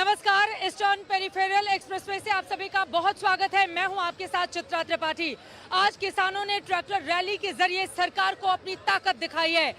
नमस्कार, eastern peripheral expressway से आप सभी का बहुत स्वागत है। मैं हूं आपके साथ चित्रा त्रिपाठी। आज किसानों ने ट्रैक्टर रैली के जरिए सरकार को अपनी ताकत दिखाई है।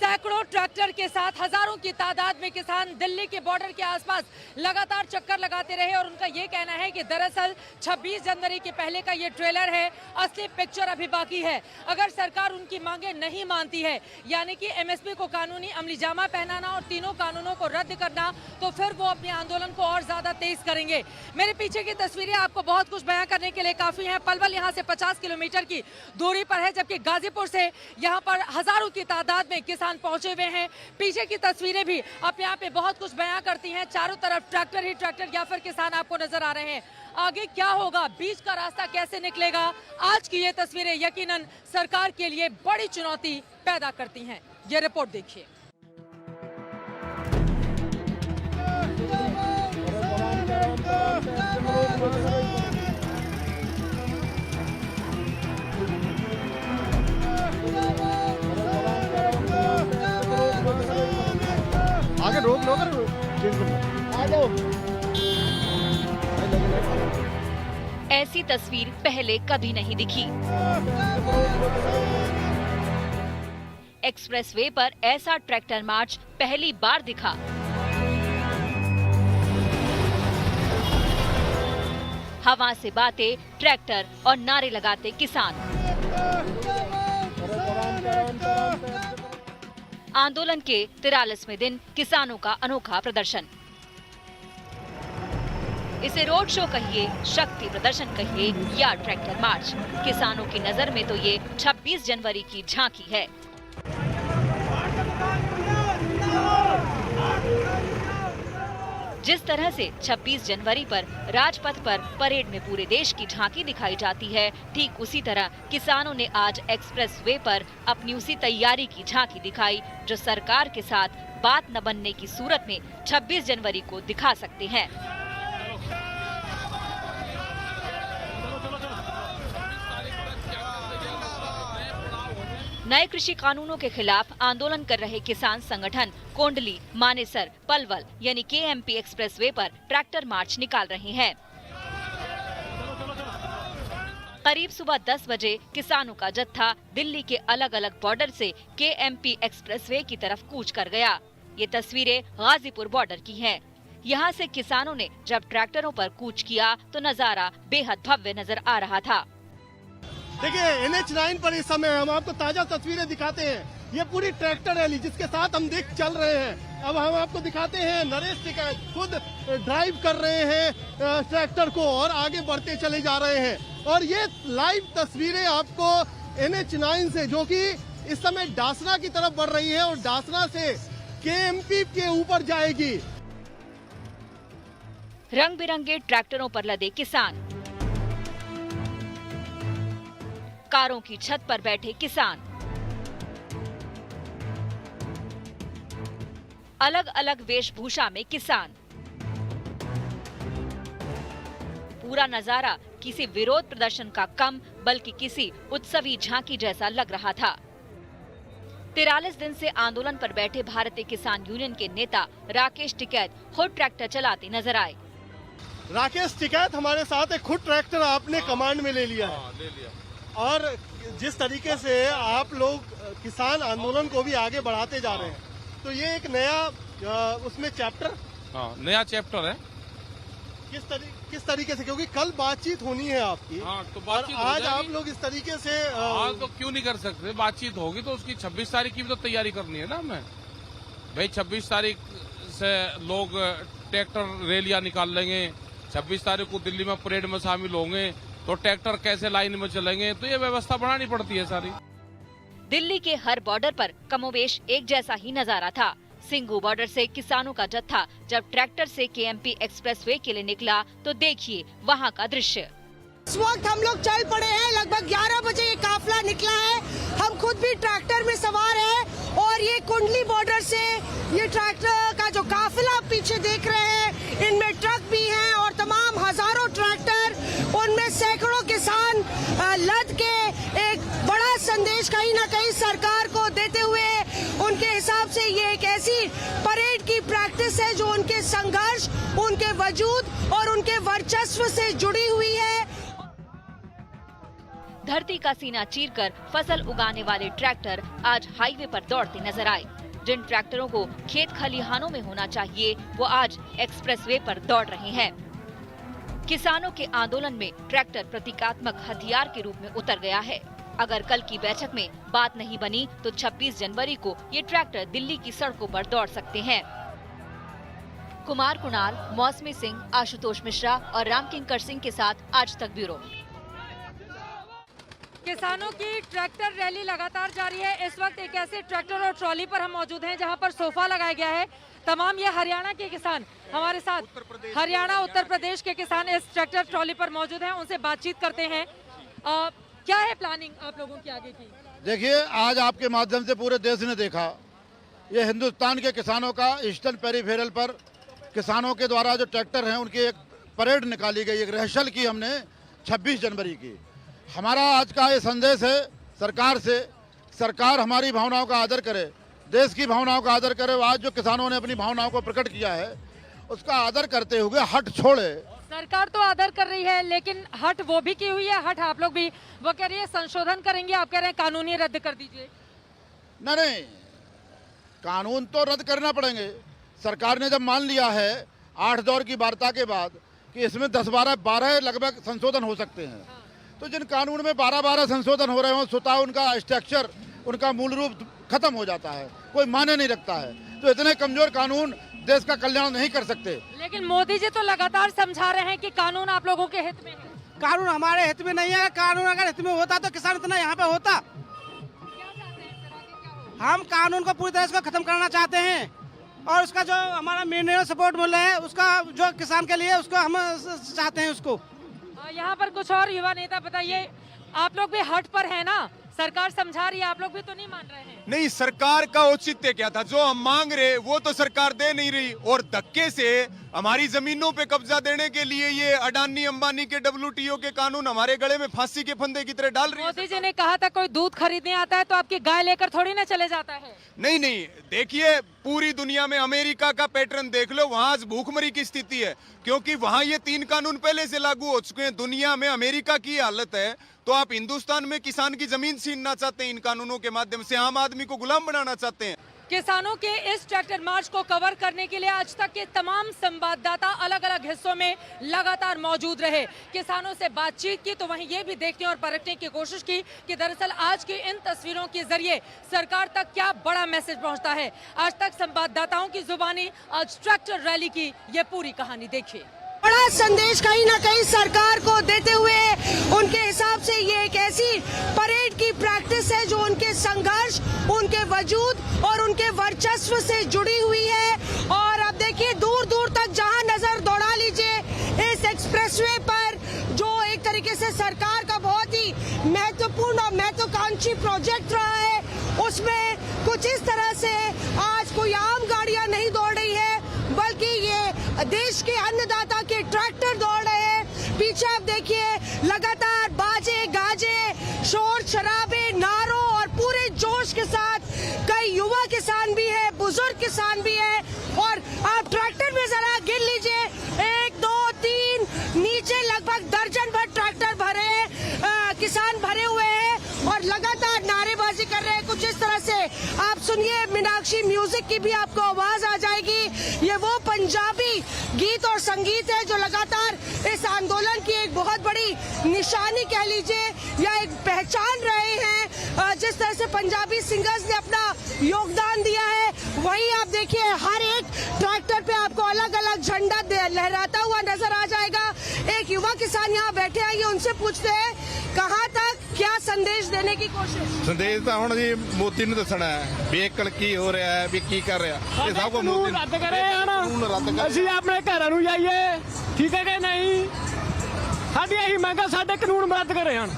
सैकड़ों ट्रैक्टर के साथ हजारों की तादाद में किसान दिल्ली के बॉर्डर के आसपास लगातार चक्कर लगाते रहे और उनका ये कहना है कि दरअसल 26 जनवरी के पहले का ये ट्रेलर है, असली पिक्चर अभी बाकी है। अगर सरकार उनकी मांगे नहीं मानती है, यानी कि एमएसपी को कानूनी अमलीजामा पहनाना और तीनों कानूनों को रद्द करना, तो फिर वो अपने आंदोलन को और ज्यादा तेज करेंगे। मेरे पीछे की तस्वीरें आपको बहुत कुछ बयां करने के लिए काफी हैं। पलवल यहाँ से 50 किलोमीटर की दूरी पर है, जबकि गाजीपुर से यहाँ पर हजारों की तादाद में किसान पहुंचे हुए हैं। पीछे की तस्वीरें भी अपने आप में बहुत कुछ बयां करती हैं। चारों तरफ ट्रैक्टर ही ट्रैक्टर या फिर किसान आपको नजर आ रहे हैं। आगे क्या होगा, बीच का रास्ता कैसे निकलेगा, आज की ये तस्वीरें यकीनन सरकार के लिए बड़ी चुनौती पैदा करती हैं। ये रिपोर्ट देखिए। आगे रोक लो, आ जाओ। ऐसी तस्वीर पहले कभी नहीं दिखी। एक्सप्रेसवे पर ऐसा ट्रैक्टर मार्च पहली बार दिखा। हवा से बातें, ट्रैक्टर और नारे लगाते किसान। आंदोलन के 43वें दिन किसानों का अनोखा प्रदर्शन। इसे रोड शो कहिए, शक्ति प्रदर्शन कहिए या ट्रैक्टर मार्च, किसानों की नजर में तो ये 26 जनवरी की झांकी है। जिस तरह से 26 जनवरी पर राजपथ पर परेड में पूरे देश की झांकी दिखाई जाती है, ठीक उसी तरह किसानों ने आज एक्सप्रेस वे पर अपनी उसी तैयारी की झांकी दिखाई, जो सरकार के साथ बात न बनने की सूरत में 26 जनवरी को दिखा सकते हैं। नए कृषि कानूनों के खिलाफ आंदोलन कर रहे किसान संगठन कोंडली, मानेसर, पलवल यानी केएमपी एक्सप्रेसवे पर ट्रैक्टर मार्च निकाल रहे हैं। करीब सुबह 10 बजे किसानों का जत्था दिल्ली के अलग अलग बॉर्डर से केएमपी एक्सप्रेसवे की तरफ कूच कर गया। ये तस्वीरें गाजीपुर बॉर्डर की हैं। यहाँ से किसानों ने जब ट्रैक्टरों पर कूच किया तो नजारा बेहद भव्य नजर आ रहा था। देखिए, NH9 पर इस समय हम आपको ताजा तस्वीरें दिखाते हैं। ये पूरी ट्रैक्टर रैली जिसके साथ हम चल रहे हैं। अब हम आपको दिखाते हैं, नरेश टिकैत खुद ड्राइव कर रहे हैं ट्रैक्टर को और आगे बढ़ते चले जा रहे हैं। और ये लाइव तस्वीरें आपको NH9 से, जो कि इस समय डासना की तरफ बढ़ रही है और डासना से KMP के ऊपर जाएगी। रंग बिरंगे ट्रैक्टरों पर लदे किसान, कारों की छत पर बैठे किसान, अलग अलग वेशभूषा में किसान। पूरा नजारा किसी विरोध प्रदर्शन का कम बल्कि किसी उत्सवी झांकी जैसा लग रहा था। 43 दिन से आंदोलन पर बैठे भारतीय किसान यूनियन के नेता राकेश टिकैत खुद ट्रैक्टर चलाते नजर आए। राकेश टिकैत हमारे साथ है, खुद ट्रैक्टर आपने कमांड में ले लिया है। और जिस तरीके से आप लोग किसान आंदोलन को भी आगे बढ़ाते जा रहे हैं, तो ये एक नया उसमें चैप्टर, नया चैप्टर है। किस तरीके से, क्योंकि कल बातचीत होनी है आपकी, तो बातचीत और आज आप लोग इस तरीके से आज तो क्यों नहीं कर सकते? बातचीत होगी तो उसकी 26 तारीख की भी तो तैयारी करनी है ना हमें। भाई 26 तारीख से लोग ट्रैक्टर रैलियां निकाल लेंगे, 26 तारीख को दिल्ली में परेड में शामिल होंगे, तो ट्रैक्टर कैसे लाइन में चलेंगे? तो ये व्यवस्था बनानी पड़ती है सारी। दिल्ली के हर बॉर्डर पर कमोवेश एक जैसा ही नजारा था। सिंघू बॉर्डर से किसानों का जत्था जब ट्रैक्टर से केएमपी एक्सप्रेसवे के लिए निकला तो देखिए वहाँ का दृश्य। इस वक्त हम लोग चल पड़े हैं, लगभग 11 बजे ये काफिला निकला है। हम खुद भी ट्रैक्टर में सवार हैं और ये कुंडली बॉर्डर से ये ट्रैक्टर का जो काफिला आप पीछे देख रहे हैं, इनमें ट्रक भी हैं और तमाम हजारों ट्रैक्टर, उनमें सैकड़ों किसान लद के एक बड़ा संदेश कहीं न कहीं सरकार को देते हुए उनके हिसाब से ये एक ऐसी परेड की प्रैक्टिस है जो उनके संघर्ष, उनके वजूद और उनके वर्चस्व से जुड़ी हुई है। धरती का सीना चीरकर फसल उगाने वाले ट्रैक्टर आज हाईवे पर दौड़ते नजर आए। जिन ट्रैक्टरों को खेत खलिहानों में होना चाहिए वो आज एक्सप्रेसवे पर दौड़ रहे हैं। किसानों के आंदोलन में ट्रैक्टर प्रतीकात्मक हथियार के रूप में उतर गया है। अगर कल की बैठक में बात नहीं बनी तो 26 जनवरी को ये ट्रैक्टर दिल्ली की सड़कों पर दौड़ सकते हैं। कुमार कुणाल, मौसमी सिंह, आशुतोष मिश्रा और रामकिंकर सिंह के साथ आज तक ब्यूरो। किसानों की ट्रैक्टर रैली लगातार जारी है। इस वक्त एक ऐसे ट्रैक्टर और ट्रॉली पर हम मौजूद हैं जहां पर सोफा लगाया गया है। तमाम ये हरियाणा के किसान हमारे साथ, हरियाणा उत्तर प्रदेश के किसान इस ट्रैक्टर ट्रॉली पर मौजूद हैं। उनसे बातचीत करते हैं। क्या है प्लानिंग आप लोगों की आगे की? देखिए, आज आपके माध्यम से पूरे देश ने देखा, ये हिंदुस्तान के किसानों का ईस्टर्न पेरीफेरल पर किसानों के द्वारा जो ट्रैक्टर हैं उनकी एक परेड निकाली गई, एक रिहर्सल की हमने 26 जनवरी की। हमारा आज का ये संदेश है सरकार से, सरकार हमारी भावनाओं का आदर करे, देश की भावनाओं का आदर करे। आज जो किसानों ने अपनी भावनाओं को प्रकट किया है उसका आदर करते हुए हट छोड़े। सरकार तो आदर कर रही है लेकिन हट वो भी की हुई है, हट आप लोग भी। वो कह रही है संशोधन करेंगे, आप कह रहे हैं कानूनी रद्द कर दीजिए। नहीं, कानून तो रद्द करना पड़ेंगे। सरकार ने जब मान लिया है 8 दौर की वार्ता के बाद कि इसमें 10-12 लगभग संशोधन हो सकते हैं, तो जिन कानून में 12 संशोधन हो रहे हो स्वतः उनका स्ट्रक्चर, उनका मूल रूप खत्म हो जाता है, कोई माने नहीं रखता है। तो इतने कमजोर कानून देश का कल्याण नहीं कर सकते। लेकिन मोदी जी तो लगातार समझा रहे हैं कि कानून आप लोगों के हित में है। कानून हमारे हित में नहीं है। कानून अगर हित में होता तो किसान इतना यहाँ पे होता। हम कानून को पूरी तरह से खत्म करना चाहते हैं और उसका जो हमारा मिनिमम सपोर्ट मिल रहा है उसका जो किसान के लिए उसको हम चाहते हैं उसको। यहाँ पर कुछ और युवा नेता, बताइए आप लोग भी हट पर है ना? सरकार समझा रही है, आप लोग भी तो नहीं मान रहे हैं? नहीं, सरकार का औचित्य क्या था? जो हम मांग रहे वो तो सरकार दे नहीं रही और धक्के से हमारी जमीनों पे कब्जा देने के लिए ये अडानी अंबानी के WTO के कानून हमारे गले में फांसी के फंदे की तरह डाल रही है। मोदी जी ने कहा था कोई दूध खरीदने आता है तो आपकी गाय लेकर थोड़ी ना चले जाता है। नहीं, देखिए पूरी दुनिया में अमेरिका का पैटर्न देख लो, वहां आज भूखमरी की स्थिति है क्योंकि वहां ये 3 कानून पहले से लागू हो चुके हैं। दुनिया में अमेरिका की हालत है तो आप हिंदुस्तान में किसान की जमीन छीनना चाहते हैं, इन कानूनों के माध्यम से आम आदमी को गुलाम बनाना चाहते हैं। किसानों के इस ट्रैक्टर मार्च को कवर करने के लिए आज तक के तमाम संवाददाता अलग अलग हिस्सों में लगातार मौजूद रहे। किसानों से बातचीत की तो वहीं ये भी देखने और परखने की कोशिश की कि दरअसल आज की इन तस्वीरों के जरिए सरकार तक क्या बड़ा मैसेज पहुंचता है। आज तक संवाददाताओं की जुबानी, आज ट्रैक्टर रैली की ये पूरी कहानी देखिए। बड़ा संदेश कहीं ना कहीं सरकार को देते हुए उनके हिसाब से ये एक ऐसी परेड की प्रैक्टिस है जो उनके संघर्ष, उनके वजूद और उनके वर्चस्व से जुड़ी हुई है। और अब देखिए दूर दूर तक जहां नजर दौड़ा लीजिए इस एक्सप्रेसवे पर, जो एक तरीके से सरकार का बहुत ही महत्वपूर्ण और महत्वाकांक्षी प्रोजेक्ट रहा है, उसमें कुछ इस तरह से आज कोई आम गाड़ियां नहीं दौड़ रही है बल्कि ये देश के अन्नदाता के ट्रैक्टर दौड़ रहे हैं। पीछे आप देखिए लगातार बाजे गाजे, शोर शराबे, नारों और पूरे जोश के साथ कई युवा किसान भी है, बुजुर्ग किसान भी है। और आप ट्रैक्टर में जरा गिन लीजिए, 1 2 3 नीचे लगभग दर्जन भर ट्रैक्टर भरे किसान भरे हुए हैं और लगातार नारेबाजी कर रहे हैं। कुछ इस तरह से आप सुनिए, मीनाक्षी म्यूजिक की भी आपको आवाज आ जाएगी। ये वो पंजाबी गीत और संगीत है जो लगातार इस आंदोलन की एक बहुत बड़ी निशानी कह लीजिए या एक पहचान रहे हैं। जिस तरह से पंजाबी सिंगर्स ने अपना योगदान दिया है, वहीं आप देखिए हर एक ट्रैक्टर पे आपको अलग अलग झंडा लहराता हुआ नजर आ जाएगा। एक युवा किसान यहाँ बैठे हैं, ये उनसे पूछते हैं कहाँ तक क्या संदेश देने की कोशिश? संदेश ਤਾਂ ਹੁਣ ਜੀ ਮੋਦੀ ਨੂੰ ਦੱਸਣਾ ਹੈ ਵੀ ਇਹ ਕੀ ਹੋ ਰਿਹਾ ਹੈ, ਵੀ ਕੀ ਕਰ ਰਿਹਾ। ਇਹ ਸਭ ਕੁਝ ਮੋਦੀ ਰੱਦ ਕਰੇ ਹਨ, ਅਸੀਂ ਆਪਣੇ ਘਰਾਂ ਨੂੰ ਜਾਈਏ, ਠੀਕ ਹੈ ਕਿ नहीं? ਸਾਡੀ ਇਹੀ ਮੰਗ ਹੈ, ਸਾਡੇ ਕਾਨੂੰਨ ਰੱਦ ਕਰੇ ਹਨ।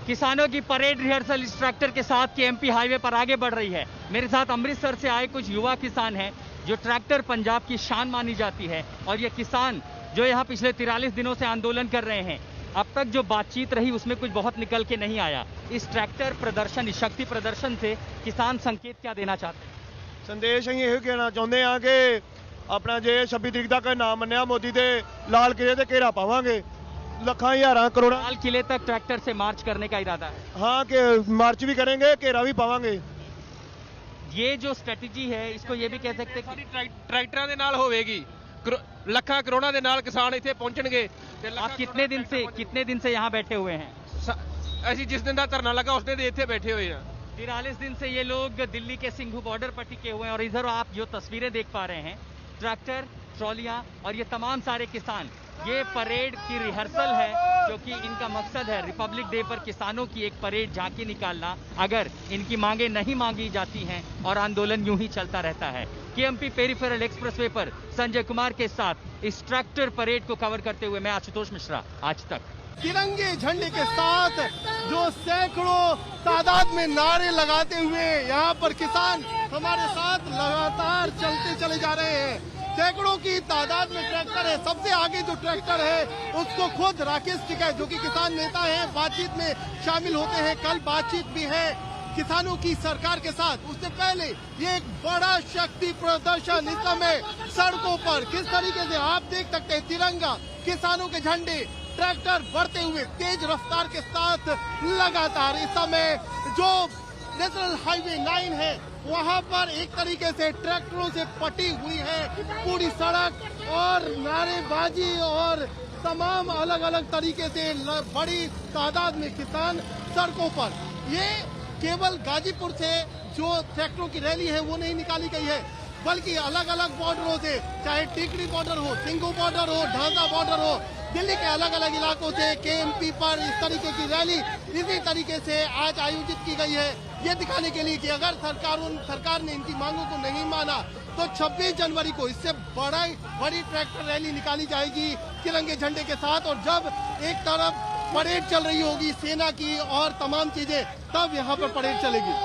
किसानों की परेड रिहर्सल इस ट्रैक्टर के साथ KMP हाईवे पर आगे बढ़ रही है। मेरे साथ अमृतसर से आए कुछ युवा किसान हैं जो ट्रैक्टर पंजाब की शान मानी जाती है और ये किसान जो यहाँ पिछले 43 दिनों से आंदोलन कर रहे हैं, अब तक जो बातचीत रही उसमें कुछ बहुत निकल के नहीं आया। इस ट्रैक्टर प्रदर्शन, इस शक्ति प्रदर्शन से किसान संकेत क्या देना चाहते हैं? संदेश ਅਸੀਂ ਇਹੋ ਕਹਿਣਾ ਚਾਹੁੰਦੇ ਹਾਂ ਕਿ ਆਪਣਾ ਜੇ 26 ਤਰੀਕ ਤੱਕ ਨਾ ਮੰਨਿਆ ਮੋਦੀ ਦੇ ਲਾਲ ਕਿਲੇ ਤੇ ਘੇਰਾ ਪਾਵਾਂਗੇ ਲੱਖਾਂ ਹਜ਼ਾਰਾਂ ਕਰੋੜਾਂ लाल किले तक ट्रैक्टर से मार्च करने का इरादा है। हाँ कि मार्च भी करेंगे घेरा भी पावांगे। ये जो स्ट्रेटजी है इसको ये भी कह सकते हैं कि ਟਰੈਕਟਰਾਂ ਦੇ ਨਾਲ ਹੋਵੇਗੀ ਲੱਖਾਂ ਕਰੋੜਾਂ ਦੇ ਨਾਲ ਕਿਸਾਨ ਇੱਥੇ ਪਹੁੰਚਣਗੇ ਤੇ आप कितने दिन से यहाँ बैठे हुए हैं? ਅਸੀਂ ਜਿਸ ਦਿਨ ਦਾ ਧਰਨਾ ਲੱਗਾ ਉਸ ਦਿਨ ਦੇ ਇੱਥੇ ਬੈਠੇ ਹੋਏ ਆ। 43 दिन से ये लोग दिल्ली के सिंघू बॉर्डर पर टिके हुए हैं और इधर आप जो तस्वीरें देख पा रहे हैं ट्रैक्टर, ट्रॉलियां और ये तमाम सारे किसान, ये परेड की रिहर्सल है क्योंकि इनका मकसद है रिपब्लिक डे पर किसानों की एक परेड झांकी निकालना। अगर इनकी मांगे नहीं मांगी जाती हैं और आंदोलन यूं ही चलता रहता है। केएमपी पेरिफेरल एक्सप्रेसवे पर संजय कुमार के साथ इस ट्रैक्टर परेड को कवर करते हुए मैं आशुतोष मिश्रा, आज तक। तिरंगे झंडे के साथ जो सैकड़ों तादाद में नारे लगाते हुए यहाँ पर किसान हमारे साथ लगातार चलते चले जा रहे हैं। सैकड़ों की तादाद में ट्रैक्टर है। सबसे आगे जो ट्रैक्टर है उसको खुद राकेश टिकैत जो कि किसान नेता हैं बातचीत में शामिल होते हैं। कल बातचीत भी है किसानों की सरकार के साथ। उससे पहले ये एक बड़ा शक्ति प्रदर्शन इस समय सड़कों पर किस तरीके से आप देख सकते हैं। तिरंगा, किसानों के झंडे, ट्रैक्टर बढ़ते हुए तेज रफ्तार के साथ लगातार इस समय जो नेशनल हाईवे 9 है वहां पर एक तरीके से ट्रैक्टरों से पटी हुई है पूरी सड़क और नारेबाजी और तमाम अलग अलग तरीके से बड़ी तादाद में किसान सड़कों पर। ये केवल गाजीपुर से जो ट्रैक्टरों की रैली है वो नहीं निकाली गई है बल्कि अलग अलग बॉर्डरों से, चाहे टीकरी बॉर्डर हो, सिंघू बॉर्डर हो, ढांसा बॉर्डर हो, दिल्ली के अलग अलग इलाकों से केएमपी पर इस तरीके की रैली इसी तरीके से आज आयोजित की गई है ये दिखाने के लिए कि अगर सरकार ने इनकी मांगों को नहीं माना तो 26 जनवरी को इससे बड़ी ट्रैक्टर रैली निकाली जाएगी तिरंगे झंडे के साथ। और जब एक तरफ परेड चल रही होगी सेना की और तमाम चीजें, तब यहाँ पर परेड चलेगी।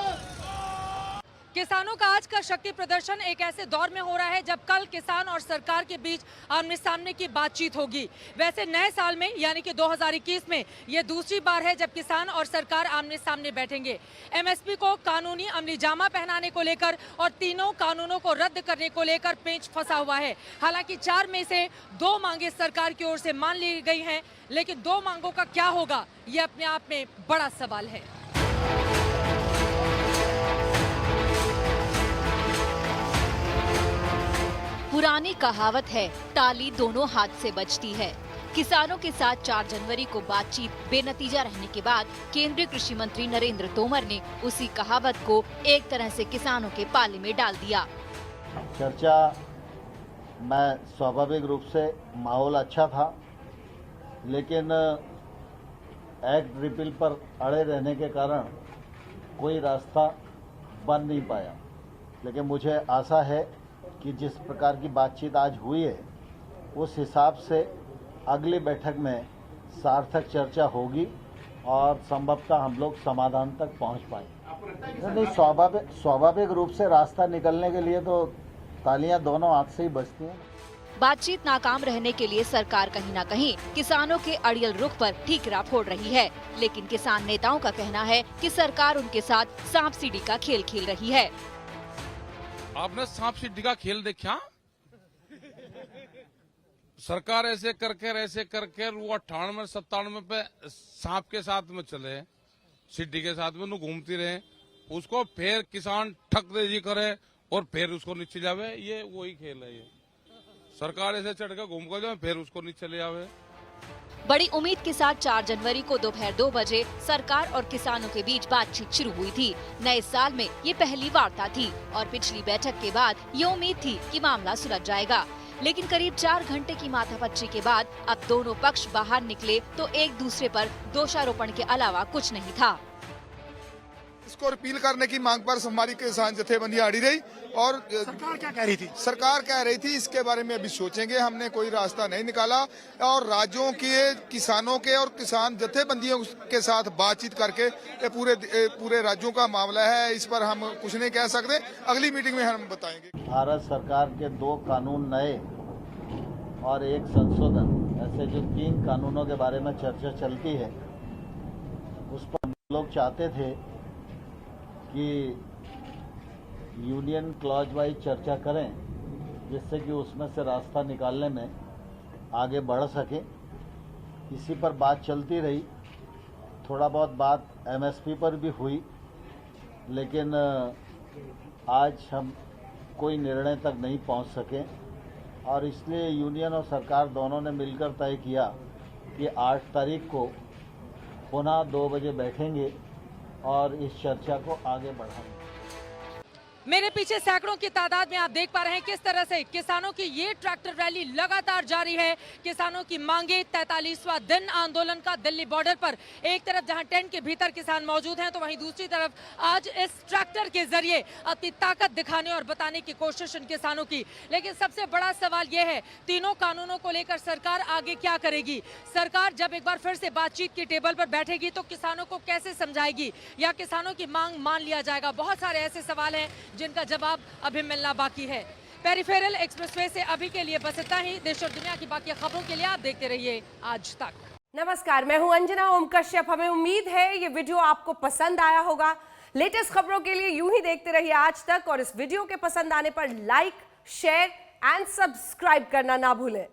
किसानों का आज का शक्ति प्रदर्शन एक ऐसे दौर में हो रहा है जब कल किसान और सरकार के बीच आमने सामने की बातचीत होगी। वैसे नए साल में यानी कि 2021 में ये दूसरी बार है जब किसान और सरकार आमने सामने बैठेंगे। एमएसपी को कानूनी अमली जामा पहनाने को लेकर और तीनों कानूनों को रद्द करने को लेकर पेंच फंसा हुआ है। हालांकि 4 में से 2 मांगे सरकार की ओर से मान ली गई हैं, लेकिन 2 मांगों का क्या होगा ये अपने आप में बड़ा सवाल है। पुरानी कहावत है, ताली दोनों हाथ से बजती है। किसानों के साथ 4 जनवरी को बातचीत बेनतीजा रहने के बाद केंद्रीय कृषि मंत्री नरेंद्र तोमर ने उसी कहावत को एक तरह से किसानों के पाले में डाल दिया। चर्चा में स्वाभाविक रूप से माहौल अच्छा था, लेकिन एक्ट रिपील पर अड़े रहने के कारण कोई रास्ता बन नहीं पाया। लेकिन मुझे आशा है कि जिस प्रकार की बातचीत आज हुई है उस हिसाब से अगली बैठक में सार्थक चर्चा होगी और संभवतः हम लोग समाधान तक पहुंच पाएंगे। नहीं, स्वाभाविक रूप से रास्ता निकलने के लिए तो तालियां दोनों हाथ से ही बजती हैं। बातचीत नाकाम रहने के लिए सरकार कहीं न कहीं किसानों के अड़ियल रुख पर ठीकरा फोड़ रही है, लेकिन किसान नेताओं का कहना है कि सरकार उनके साथ सांप सीढ़ी का खेल खेल रही है। आपने सांप सीढ़ी का खेल देखा? सरकार ऐसे करके वो 98-97 पे सांप के साथ में चले, सीढ़ी के साथ में घूमती रहे, उसको फिर किसान ठकदेजी करे और फिर उसको नीचे जावे। ये वही खेल है। ये सरकार ऐसे चढ़ कर घूम कर जाए फिर उसको नीचे ले आवे। बड़ी उम्मीद के साथ 4 जनवरी को दोपहर 2 बजे सरकार और किसानों के बीच बातचीत शुरू हुई थी। नए साल में ये पहली वार्ता थी और पिछली बैठक के बाद ये उम्मीद थी कि मामला सुलझ जाएगा। लेकिन करीब 4 घंटे की माथापच्ची के बाद अब दोनों पक्ष बाहर निकले तो एक दूसरे पर दोषारोपण के अलावा कुछ नहीं था। इसको रिपील करने की मांग पर हमारी किसान जथेबंदी अड़ी रही और सरकार क्या कह रही थी? सरकार कह रही थी इसके बारे में अभी सोचेंगे, हमने कोई रास्ता नहीं निकाला और राज्यों के किसानों के और किसान जथेबंदियों के साथ बातचीत करके ये पूरे राज्यों का मामला है, इस पर हम कुछ नहीं कह सकते। अगली मीटिंग में हम बताएंगे। भारत सरकार के 2 कानून नए और 1 संशोधन, ऐसे जो 3 कानूनों के बारे में चर्चा चलती है उस पर लोग चाहते थे कि यूनियन क्लॉज वाइज चर्चा करें जिससे कि उसमें से रास्ता निकालने में आगे बढ़ सके। इसी पर बात चलती रही, थोड़ा बहुत बात एमएसपी पर भी हुई, लेकिन आज हम कोई निर्णय तक नहीं पहुंच सके और इसलिए यूनियन और सरकार दोनों ने मिलकर तय किया कि 8 तारीख को पुनः 2 बजे बैठेंगे और इस चर्चा को आगे बढ़ाएंगे। मेरे पीछे सैकड़ों की तादाद में आप देख पा रहे हैं किस तरह से किसानों की ये ट्रैक्टर रैली लगातार जारी है। किसानों की मांगे 43वां दिन आंदोलन का दिल्ली बॉर्डर पर। एक तरफ जहां टेंट के भीतर किसान मौजूद हैं तो वहीं दूसरी तरफ आज इस ट्रैक्टर के जरिए अपनी ताकत दिखाने और बताने की कोशिश इन किसानों की। लेकिन सबसे बड़ा सवाल यह है, तीनों कानूनों को लेकर सरकार आगे क्या करेगी? सरकार जब एक बार फिर से बातचीत की टेबल पर बैठेगी तो किसानों को कैसे समझाएगी या किसानों की मांग मान लिया जाएगा? बहुत सारे ऐसे सवाल हैं जिनका जवाब अभी मिलना बाकी है। पेरिफेरल एक्सप्रेसवे से अभी के लिए बस इतना ही। देश और दुनिया की बाकी खबरों के लिए आप देखते रहिए आज तक। नमस्कार, मैं हूं अंजना ओम कश्यप। हमें उम्मीद है ये वीडियो आपको पसंद आया होगा। लेटेस्ट खबरों के लिए यूं ही देखते रहिए आज तक और इस वीडियो के पसंद आने पर लाइक, शेयर एंड सब्सक्राइब करना ना भूलें।